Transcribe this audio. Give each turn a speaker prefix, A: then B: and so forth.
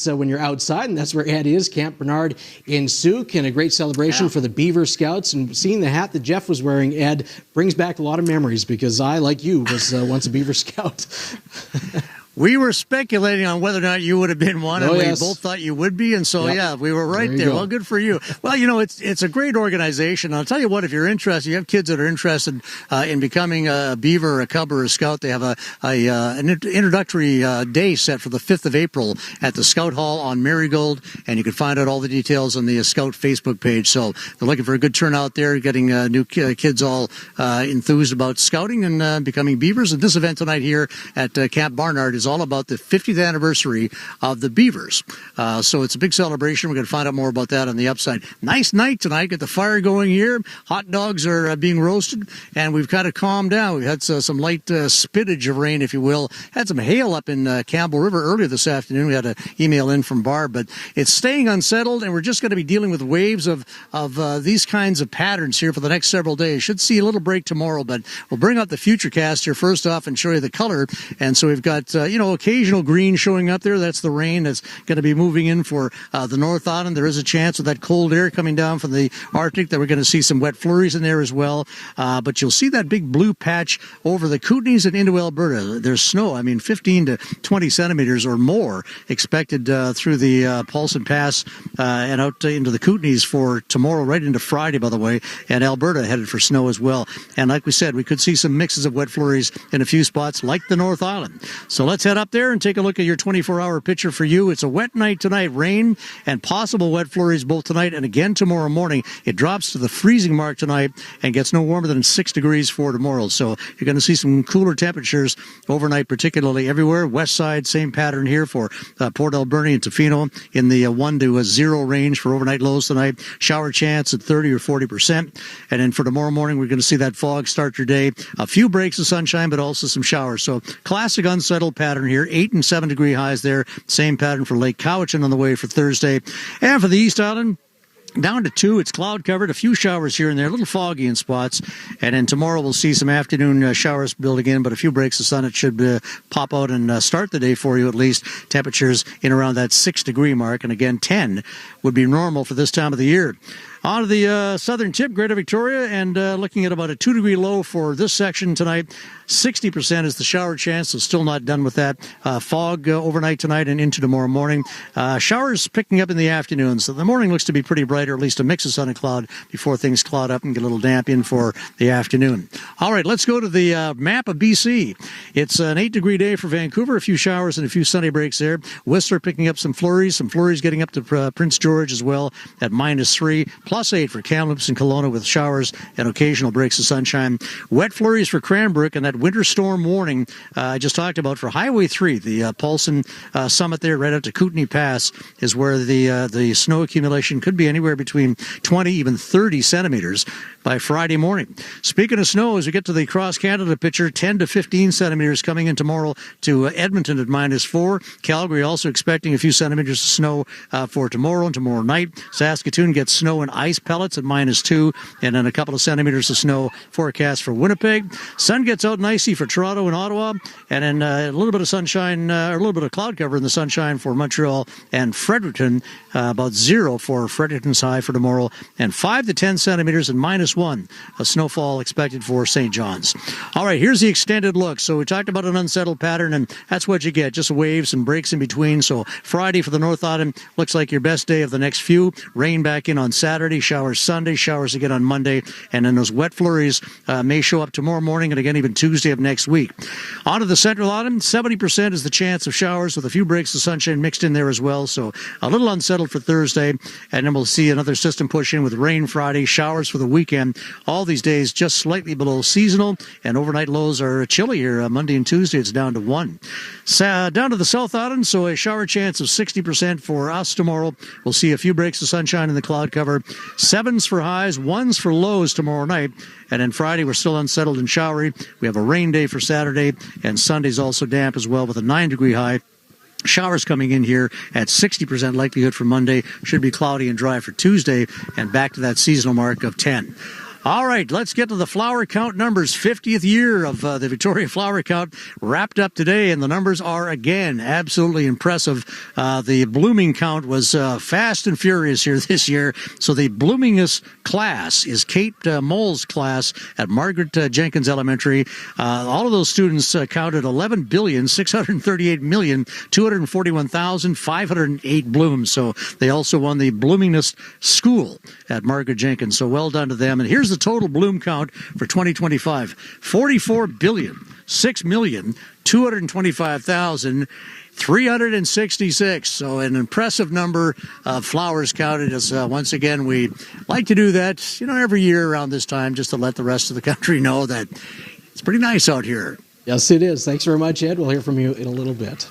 A: when you're outside, and that's where Ed is, Camp Barnard in Souk, and a great celebration for the Beaver Scouts. And seeing the hat that Jeff was wearing, Ed, brings back a lot of memories because I, like you, was once a Beaver Scout.
B: We were speculating on whether or not you would have been one, and
A: yes.
B: we both thought you would be, and so, we were right there. Well, good for you. Well, it's a great organization. I'll tell you what, if you're interested, you have kids that are interested in becoming a Beaver, a Cub, or a Scout, they have an introductory day set for the 5th of April at the Scout Hall on Marigold, and you can find out all the details on the Scout Facebook page. So they're looking for a good turnout there, getting new kids all enthused about scouting and becoming Beavers. And this event tonight here at Camp Barnard is all about the 50th anniversary of the Beavers. So it's a big celebration. We're going to find out more about that on the upside. Nice night tonight. Got the fire going here. Hot dogs are being roasted, and we've kind of calmed down. We've had some light spittage of rain, if you will. Had some hail up in Campbell River earlier this afternoon. We had an email in from Barb, but it's staying unsettled, and we're just going to be dealing with waves of these kinds of patterns here for the next several days. Should see a little break tomorrow, but we'll bring up the Futurecast here first off and show you the color. And so we've got occasional green showing up there. That's the rain that's going to be moving in for the North Island. There is a chance with that cold air coming down from the Arctic that we're going to see some wet flurries in there as well. But you'll see that big blue patch over the Kootenays and into Alberta. There's snow. 15 to 20 centimeters or more expected through the Paulson Pass and out into the Kootenays for tomorrow, right into Friday, by the way. And Alberta headed for snow as well. And like we said, we could see some mixes of wet flurries in a few spots like the North Island. So let's head up there and take a look at your 24-hour picture for you. It's a wet night tonight, rain and possible wet flurries both tonight and again tomorrow morning. It drops to the freezing mark tonight and gets no warmer than 6 degrees for tomorrow. So you're going to see some cooler temperatures overnight, particularly everywhere. West side, same pattern here for Port Alberni and Tofino in the 1 to 0 range for overnight lows tonight. Shower chance at 30 or 40%. And then for tomorrow morning, we're going to see that fog start your day. A few breaks of sunshine, but also some showers. So classic unsettled pattern here. 8 and 7 degree highs there. Same pattern for Lake Cowichan on the way for Thursday. And for the East Island, down to 2, it's cloud covered, a few showers here and there, a little foggy in spots. And then tomorrow we'll see some afternoon showers building in, but a few breaks of sun. It should pop out and start the day for you at least. Temperatures in around that 6 degree mark. And again, 10 would be normal for this time of the year. On to the southern tip, Greater Victoria, and looking at about a 2 degree low for this section tonight. 60% is the shower chance, so still not done with that. Fog overnight tonight and into tomorrow morning. Showers picking up in the afternoon, so the morning looks to be pretty bright, or at least a mix of sun and cloud before things cloud up and get a little damp in for the afternoon. All right, let's go to the map of BC. It's an 8 degree day for Vancouver, a few showers and a few sunny breaks there. Whistler picking up some flurries getting up to Prince George as well at -3. +8 for Kamloops and Kelowna with showers and occasional breaks of sunshine. Wet flurries for Cranbrook, and that winter storm warning I just talked about for Highway 3, the Paulson summit there right out to Kootenay Pass is where the snow accumulation could be anywhere between 20, even 30 centimeters by Friday morning. Speaking of snow, as we get to the cross-Canada picture, 10 to 15 centimeters coming in tomorrow to Edmonton at -4. Calgary also expecting a few centimeters of snow for tomorrow and tomorrow night. Saskatoon gets snow and ice pellets at -2, and then a couple of centimeters of snow forecast for Winnipeg. Sun gets out and icy for Toronto and Ottawa, and then a little bit of sunshine, or a little bit of cloud cover in the sunshine for Montreal and Fredericton, about 0 for Fredericton's high for tomorrow, and 5 to 10 centimeters and -1 a snowfall expected for St. John's. All right, here's the extended look. So we talked about an unsettled pattern, and that's what you get, just waves and breaks in between. So Friday for the North Island looks like your best day of the next few. Rain back in on Saturday, showers Sunday, showers again on Monday, and then those wet flurries may show up tomorrow morning and again even Tuesday of next week. On to the Central Island, 70% is the chance of showers with a few breaks of sunshine mixed in there as well. So a little unsettled for Thursday, and then we'll see another system push in with rain Friday, showers for the weekend. All these days just slightly below seasonal, and overnight lows are chilly here. Monday and Tuesday it's down to 1. Down to the South Island, so a shower chance of 60% for us tomorrow. We'll see a few breaks of sunshine in the cloud cover. 7s for highs, 1s for lows tomorrow night. And then Friday, we're still unsettled and showery. We have a rain day for Saturday, and Sunday's also damp as well with a 9 degree high. Showers coming in here at 60% likelihood for Monday. Should be cloudy and dry for Tuesday, and back to that seasonal mark of 10. All right, let's get to the flower count numbers. 50th year of the Victoria Flower Count wrapped up today, and the numbers are, again, absolutely impressive. The blooming count was fast and furious here this year. So the bloomingest class is Kate Moll's class at Margaret Jenkins Elementary. All of those students counted 11,638,241,508 blooms. So they also won the bloomingest school at Margaret Jenkins. So well done to them. And here's the total bloom count for 2025. 44,6,225,366. So an impressive number of flowers counted. As once again, we like to do that, every year around this time, just to let the rest of the country know that it's pretty nice out here.
A: Yes, it is. Thanks very much, Ed. We'll hear from you in a little bit.